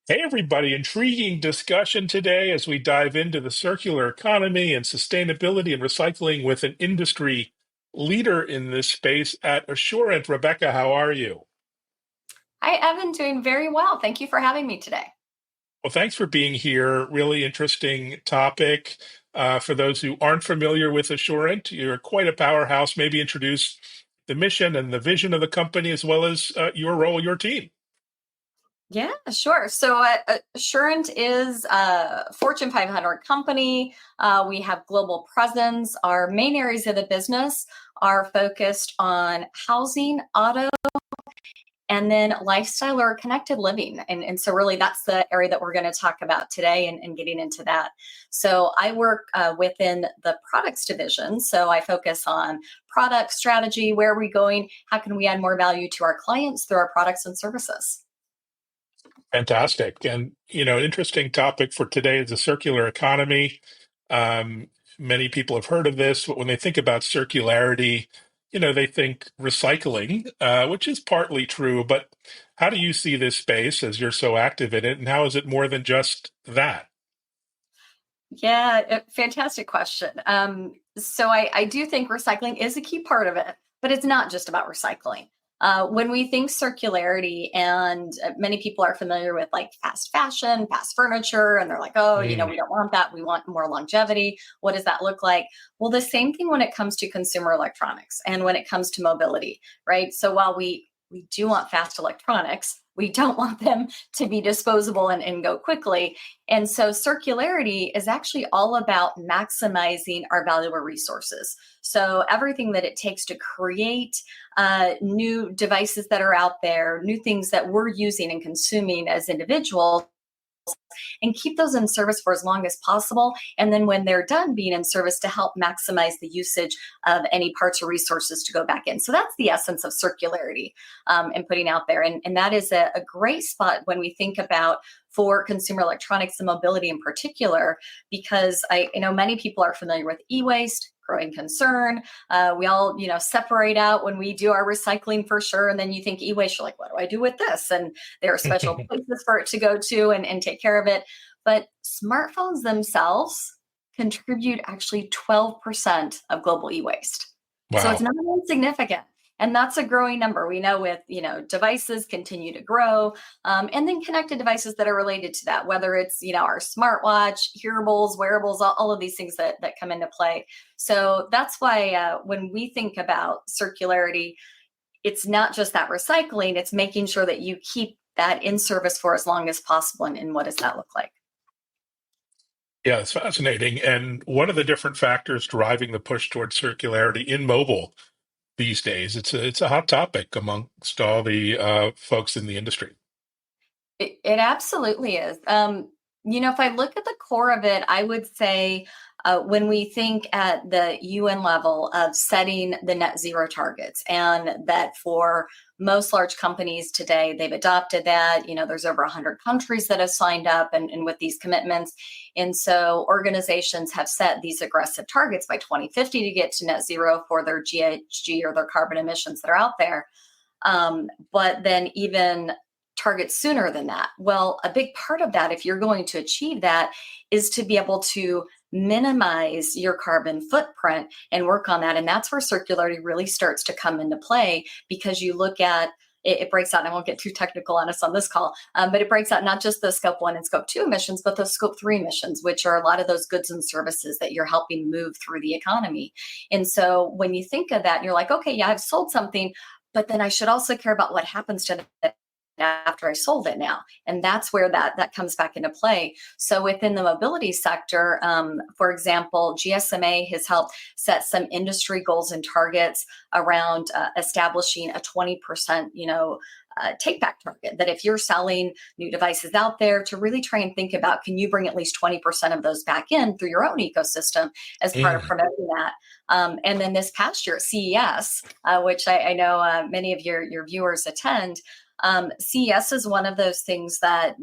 Hey, everybody. Intriguing discussion today as we dive into the circular economy and sustainability and recycling with an industry leader in this space at Assurant. Rebecca, how are you? Hi, Evan. Doing very well. Thank you for having me today. Well, thanks for being here. Really interesting topic. For those who aren't familiar with Assurant, you're quite a powerhouse. Maybe introduce the mission and the vision of the company as well as your role, your team. Yeah, sure. So, Assurant is a Fortune 500 company. We have global presence. Our main areas of the business are focused on housing, auto, and then lifestyle or connected living. And so, really, that's the area that we're going to talk about today and getting into that. So, I work within the products division. So, I focus on product strategy, where are we going? How can we add more value to our clients through our products and services? Fantastic. And, interesting topic for today is the circular economy. Um, Many people have heard of this, but when they think about circularity, they think recycling, which is partly true. But how do you see this space as you're so active in it? And how is it more than just that? Yeah, fantastic question. So I do think recycling is a key part of it, but it's not just about recycling. When we think circularity, and many people are familiar with like fast fashion, fast furniture, and they're like, oh, Mm, we don't want that. We want more longevity. What does that look like? Well, the same thing when it comes to consumer electronics and when it comes to mobility, right? So while we do want fast electronics, we don't want them to be disposable and go quickly. And so circularity is actually all about maximizing our valuable resources. So everything that it takes to create new devices that are out there, new things that we're using and consuming as individuals, and keep those in service for as long as possible. And then when they're done being in service, to help maximize the usage of any parts or resources to go back in. So that's the essence of circularity and putting out there. And that is a great spot when we think about for consumer electronics and mobility in particular, because I know many people are familiar with e-waste, growing concern. We all, separate out when we do our recycling for sure. And then you think e-waste, you're like, what do I do with this? And there are special places for it to go to and take care of it. But smartphones themselves contribute actually 12% of global e-waste. So it's wow. not insignificant. And that's a growing number. We know with, devices continue to grow, and then connected devices that are related to that, whether it's, our smartwatch, hearables, wearables, all of these things that come into play. So that's why when we think about circularity, it's not just that recycling, it's making sure that you keep that in service for as long as possible. And what does that look like? Yeah, it's fascinating. And what are the different factors driving the push towards circularity in mobile these days? It's a hot topic amongst all the folks in the industry. It absolutely is. If I look at the core of it, I would say when we think at the UN level of setting the net zero targets, and that for most large companies today, they've adopted that. There's over 100 countries that have signed up and with these commitments. And so organizations have set these aggressive targets by 2050 to get to net zero for their GHG or their carbon emissions that are out there. But then even targets sooner than that. Well, a big part of that, if you're going to achieve that, is to be able to minimize your carbon footprint and work on that. And that's where circularity really starts to come into play, because you look at it breaks out, and I won't get too technical on us on this call, but it breaks out not just the scope 1 and scope 2 emissions, but the scope 3 emissions, which are a lot of those goods and services that you're helping move through the economy. And so when you think of that, you're like, okay, yeah, I've sold something, but then I should also care about what happens to it after I sold it now. And that's where that comes back into play. So within the mobility sector, for example, GSMA has helped set some industry goals and targets around establishing a 20%, take back target, that if you're selling new devices out there, to really try and think about, can you bring at least 20% of those back in through your own ecosystem as part of Mm. promoting that. And then this past year at CES, which I know many of your viewers attend, CES is one of those things that,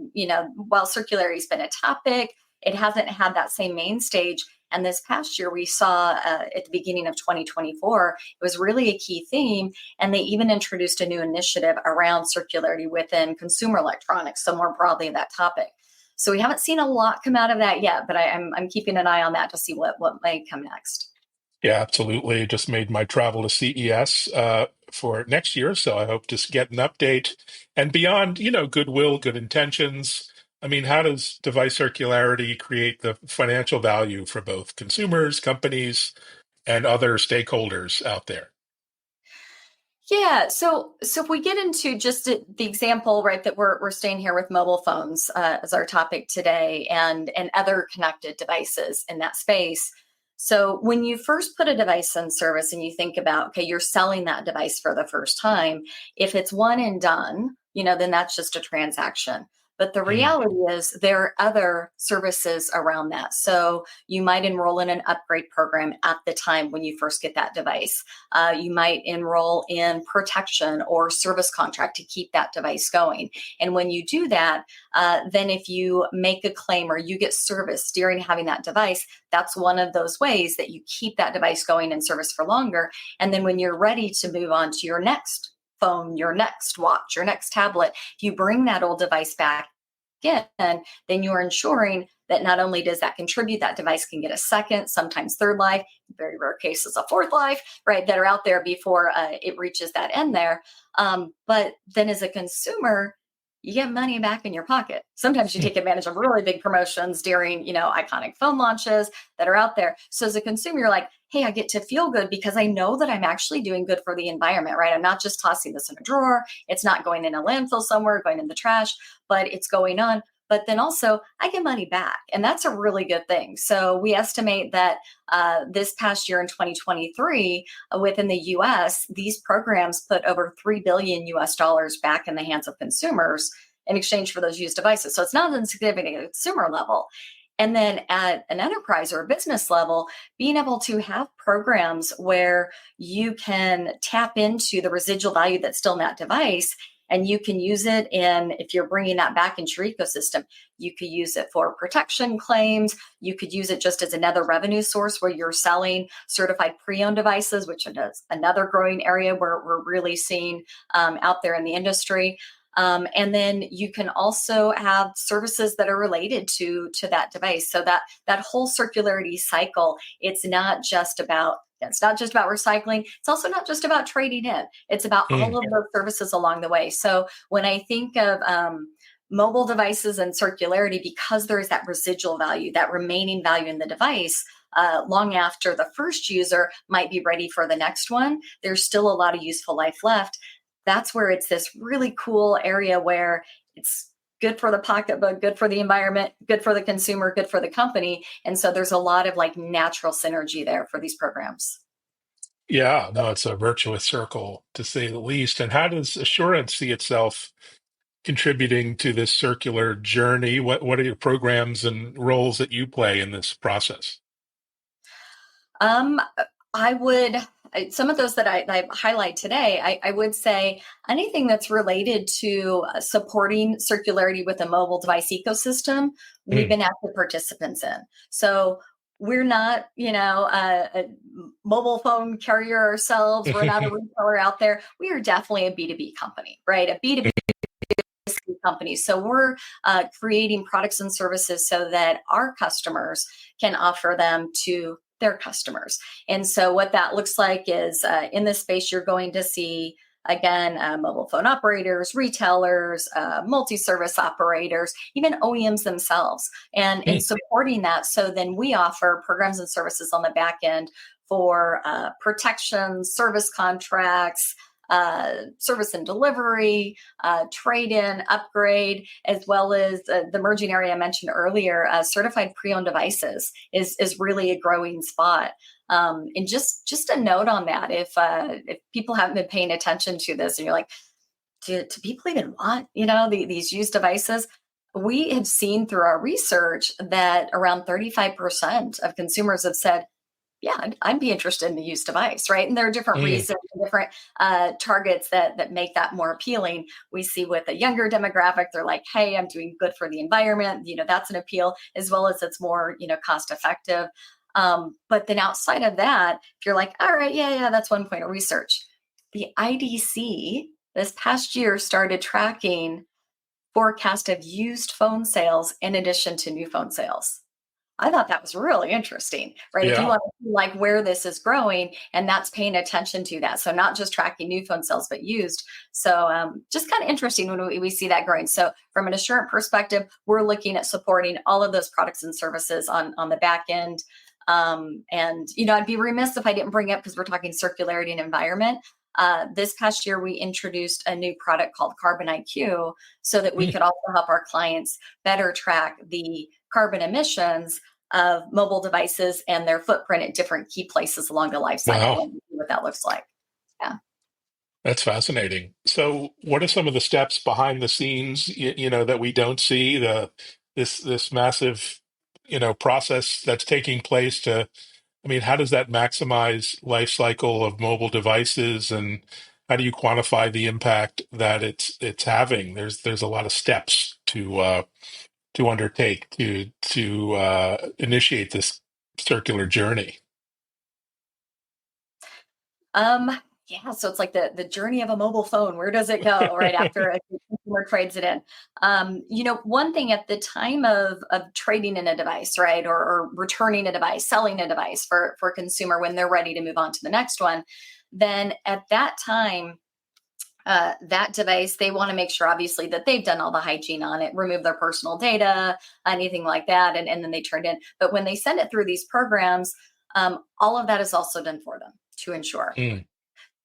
while circularity has been a topic, it hasn't had that same main stage. And this past year, we saw at the beginning of 2024, it was really a key theme. And they even introduced a new initiative around circularity within consumer electronics, so more broadly that topic. So we haven't seen a lot come out of that yet, but I'm keeping an eye on that to see what may come next. Yeah, absolutely. Just made my travel to CES for next year, so I hope to get an update. And beyond, goodwill, good intentions. I mean, how does device circularity create the financial value for both consumers, companies, and other stakeholders out there? Yeah, so if we get into just the example, right, that we're staying here with mobile phones as our topic today, and other connected devices in that space. So when you first put a device in service and you think about, okay, you're selling that device for the first time, if it's one and done, then that's just a transaction. But the Mm, reality is there are other services around that. So you might enroll in an upgrade program at the time when you first get that device. You might enroll in protection or service contract to keep that device going. And when you do that, then if you make a claim or you get service during having that device, that's one of those ways that you keep that device going in service for longer. And then when you're ready to move on to your next phone, your next watch, your next tablet, if you bring that old device back in, then you're ensuring that not only does that contribute, that device can get a second, sometimes third life, in very rare cases, a fourth life, right, that are out there before it reaches that end there. But then as a consumer, you get money back in your pocket. Sometimes you mm, take advantage of really big promotions during, iconic phone launches that are out there. So as a consumer, you're like, hey, I get to feel good because I know that I'm actually doing good for the environment, right? I'm not just tossing this in a drawer. It's not going in a landfill somewhere, going in the trash, but it's going on. But then also, I get money back, and that's a really good thing. So we estimate that this past year in 2023, within the U.S., these programs put over $3 billion back in the hands of consumers in exchange for those used devices. So it's not insignificant at a consumer level. And then at an enterprise or a business level, being able to have programs where you can tap into the residual value that's still in that device, and you can use it in, if you're bringing that back into your ecosystem, you could use it for protection claims. You could use it just as another revenue source where you're selling certified pre-owned devices, which is another growing area where we're really seeing out there in the industry. And then you can also have services that are related to that device. So that whole circularity cycle, it's not just about recycling. It's also not just about trading in. It's about mm. all of those services along the way. So when I think of mobile devices and circularity, because there is that residual value, that remaining value in the device, long after the first user might be ready for the next one, there's still a lot of useful life left. That's where it's this really cool area where it's good for the pocketbook, good for the environment, good for the consumer, good for the company. And so there's a lot of like natural synergy there for these programs. Yeah, no, it's a virtuous circle to say the least. And how does Assurant see itself contributing to this circular journey? What are your programs and roles that you play in this process? Um, I would, some of those that I highlight today, I would say anything that's related to supporting circularity with a mobile device ecosystem, we've Mm. been active participants in. So we're not, a mobile phone carrier ourselves. We're not a retailer out there. We are definitely a B2B company, right? A B2B company. So we're creating products and services so that our customers can offer them to their customers. And so what that looks like is in this space, you're going to see again, mobile phone operators, retailers, multi-service operators, even OEMs themselves, and in Mm. supporting that. So then we offer programs and services on the back end for protection, service contracts, service and delivery, trade-in, upgrade, as well as the emerging area I mentioned earlier. Certified pre-owned devices is really a growing spot. And just a note on that, if people haven't been paying attention to this, and you're like, do people even want these used devices? We have seen through our research that around 35% of consumers have said, yeah, I'd be interested in the used device, right? And there are different Mm. reasons, different targets that make that more appealing. We see with a younger demographic, they're like, hey, I'm doing good for the environment. That's an appeal, as well as it's more, cost effective. But then outside of that, if you're like, all right, yeah, that's one point of research. The IDC this past year started tracking forecast of used phone sales in addition to new phone sales. I thought that was really interesting, right? If you Yeah. want to see like where this is growing, and that's paying attention to that. So not just tracking new phone sales, but used. So just kind of interesting when we see that growing. So from an Assurant perspective, we're looking at supporting all of those products and services on the back end. And, I'd be remiss if I didn't bring up, because we're talking circularity and environment. This past year, we introduced a new product called Carbon IQ so that we Mm. could also help our clients better track the carbon emissions of mobile devices and their footprint at different key places along the life cycle, Wow. and what that looks like. Yeah. That's fascinating. So, what are some of the steps behind the scenes, that we don't see this massive, process that's taking place to, I mean, how does that maximize life cycle of mobile devices, and how do you quantify the impact that it's having? There's a lot of steps to undertake to initiate this circular journey. Um, yeah, so it's like the journey of a mobile phone. Where does it go right after a consumer trades it in? One thing at the time of trading in a device, right, or returning a device, selling a device for a consumer when they're ready to move on to the next one, then at that time, that device, they want to make sure, obviously, that they've done all the hygiene on it, remove their personal data, anything like that, and then they turned in. But when they send it through these programs, all of that is also done for them to ensure. Mm.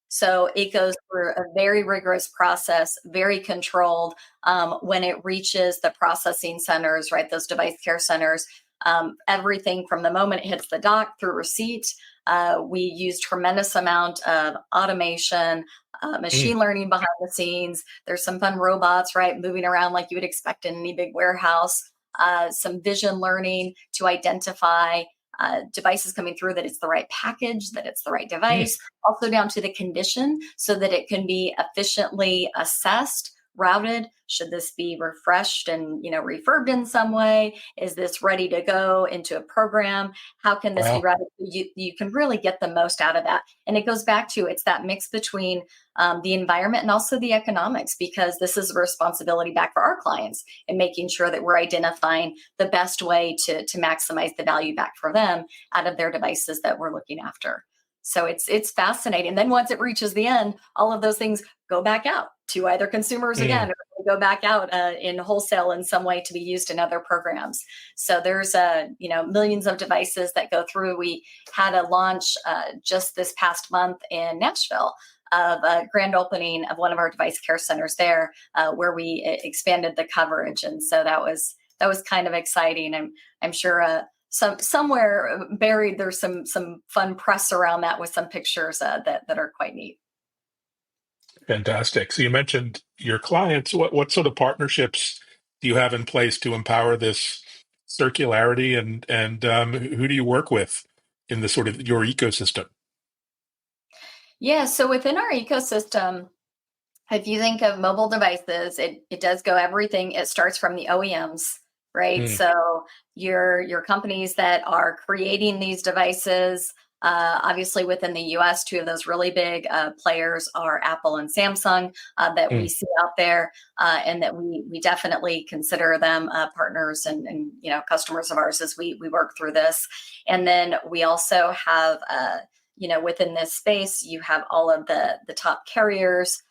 So it goes through a very rigorous process, very controlled. When it reaches the processing centers, right, those device care centers, everything from the moment it hits the dock through receipt, we use tremendous amount of automation, Mm. machine learning behind the scenes. There's some fun robots, right, moving around like you would expect in any big warehouse. Some vision learning to identify devices coming through, that it's the right package, that it's the right Mm. device, also down to the condition so that it can be efficiently assessed, routed. Should this be refreshed and refurbed in some way? Is this ready to go into a program? How can this be Wow. routed? You can really get the most out of that. And it goes back to, it's that mix between the environment and also the economics, because this is a responsibility back for our clients and making sure that we're identifying the best way to maximize the value back for them out of their devices that we're looking after. So it's fascinating. Then once it reaches the end, all of those things go back out to either consumers again, Mm. or go back out in wholesale in some way to be used in other programs. So there's millions of devices that go through. We had a launch just this past month in Nashville of a grand opening of one of our device care centers there, where we expanded the coverage, and so that was kind of exciting. I'm sure somewhere buried there's some fun press around that with some pictures that are quite neat. Fantastic. So you mentioned your clients. What sort of partnerships do you have in place to empower this circularity, and who do you work with in the sort of your ecosystem? Yeah, so within our ecosystem, if you think of mobile devices, it does go everything. It starts from the OEMs, right? Mm. So your companies that are creating these devices, obviously within the US, two of those really big players are Apple and Samsung, that we Mm. see out there, and that we definitely consider them partners and customers of ours as we work through this. And then we also have within this space, you have all of the top carriers.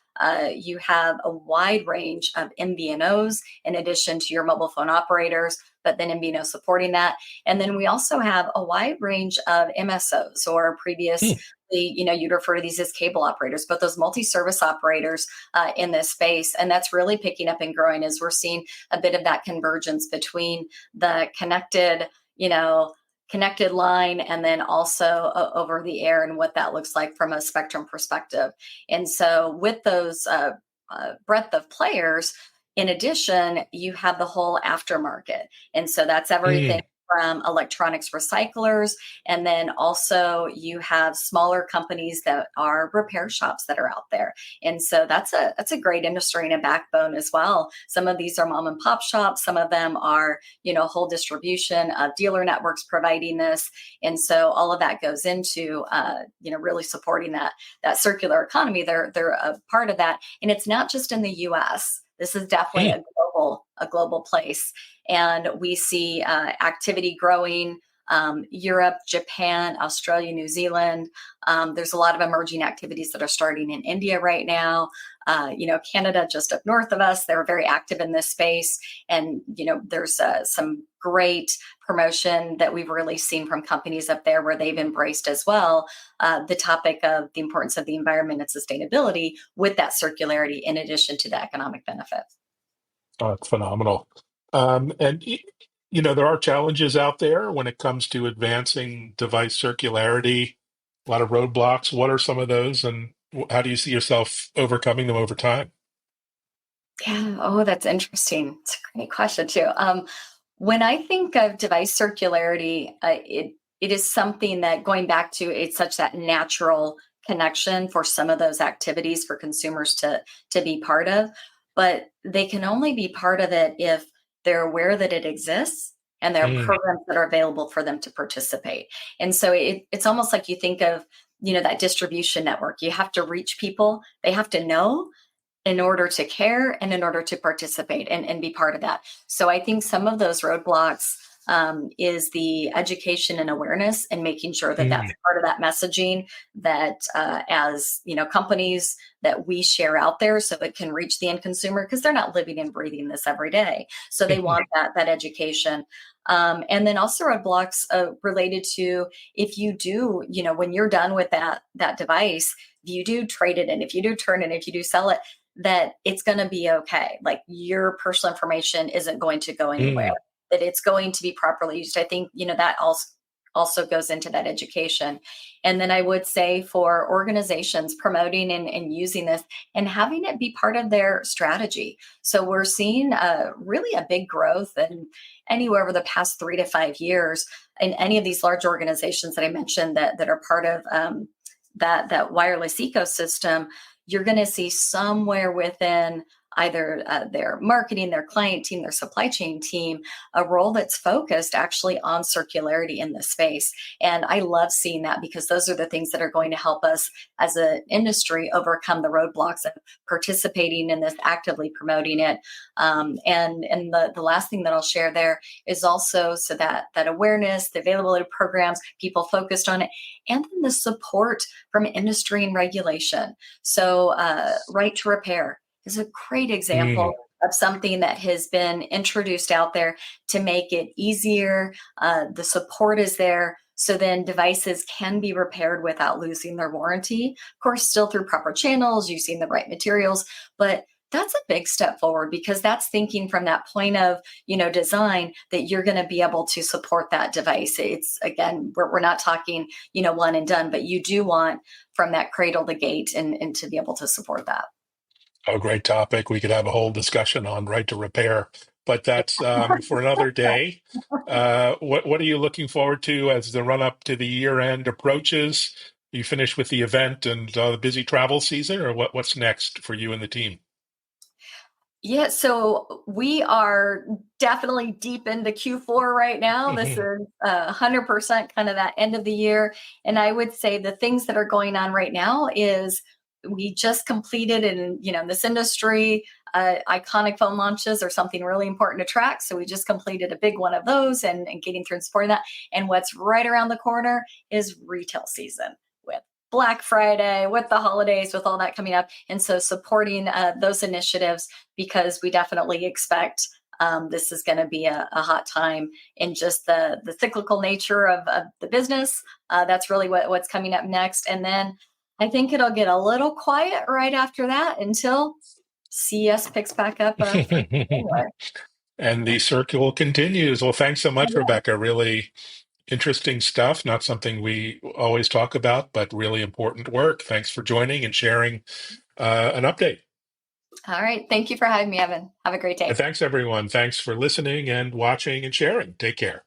You have a wide range of MVNOs in addition to your mobile phone operators, but then MVNO supporting that. And then we also have a wide range of MSOs, or previously, Mm. you'd refer to these as cable operators, but those multi-service operators in this space. And that's really picking up and growing as we're seeing a bit of that convergence between the connected line and then also over the air, and what that looks like from a spectrum perspective. And so with those breadth of players, in addition, you have the whole aftermarket. And so that's everything Mm. from electronics recyclers, and then also you have smaller companies that are repair shops that are out there. And so that's a great industry and a backbone as well. Some of these are mom and pop shops, some of them are, whole distribution of dealer networks providing this. And so all of that goes into really supporting that circular economy. They're a part of that. And it's not just in the US. This is definitely Mm. a global place. And we see activity growing. Europe, Japan, Australia, New Zealand. There's a lot of emerging activities that are starting in India right now. Canada, just up north of us, they're very active in this space. And, there's some great promotion that we've really seen from companies up there where they've embraced as well the topic of the importance of the environment and sustainability with that circularity in addition to the economic benefits. Oh, it's phenomenal. And there are challenges out there when it comes to advancing device circularity, a lot of roadblocks. What are some of those, and how do you see yourself overcoming them over time? Yeah. Oh, that's interesting. It's a great question too. When I think of device circularity, it is something that going back to it's such that natural connection for some of those activities for consumers to be part of, but they can only be part of it if they're aware that it exists and there are Mm, programs that are available for them to participate. And so it's almost like you think of that distribution network. You have to reach people. They have to know in order to care and in order to participate and be part of that. So I think some of those roadblocks is the education and awareness and making sure that that's mm. part of that messaging that as companies that we share out there so it can reach the end consumer because they're not living and breathing this every day. So they want that education. And then also roadblocks related to if you do, when you're done with that device, if you do trade it in, if you do turn it, if you do sell it, that it's going to be okay. Like your personal information isn't going to go anywhere, Mm, that it's going to be properly used. I think, that also goes into that education. And then I would say for organizations promoting and using this and having it be part of their strategy. So we're seeing really a big growth and anywhere over the past 3 to 5 years in any of these large organizations that I mentioned that are part of that wireless ecosystem. You're going to see somewhere within either their marketing, their client team, their supply chain team, a role that's focused actually on circularity in this space. And I love seeing that because those are the things that are going to help us as an industry overcome the roadblocks of participating in this, actively promoting it. And the last thing that I'll share there is also so that awareness, the availability of programs, people focused on it, and then the support from industry and regulation. So, right to repair is a great example mm. of something that has been introduced out there to make it easier. The support is there. So then devices can be repaired without losing their warranty. Of course, still through proper channels, using the right materials. But that's a big step forward because that's thinking from that point of design that you're going to be able to support that device. It's again, we're not talking one and done, but you do want from that cradle to gate and to be able to support that. A great topic. We could have a whole discussion on right to repair, but that's for another day. What are you looking forward to as the run up to the year end approaches? You finish with the event and the busy travel season, or what's next for you and the team? Yeah, so we are definitely deep into Q4 right now. This Mhm. is 100% kind of that end of the year. And I would say the things that are going on right now is we just completed in this industry, iconic phone launches are something really important to track. So we just completed a big one of those and getting through and supporting that. And what's right around the corner is retail season with Black Friday, with the holidays, with all that coming up. And so supporting those initiatives because we definitely expect this is going to be a hot time in just the cyclical nature of the business. That's really what's coming up next. And then I think it'll get a little quiet right after that until CS picks back up for January. And the circle continues. Well, thanks so much, Rebecca. Really interesting stuff. Not something we always talk about, but really important work. Thanks for joining and sharing an update. All right. Thank you for having me, Evan. Have a great And day. thanks, everyone. Thanks for listening and watching and sharing. Take care.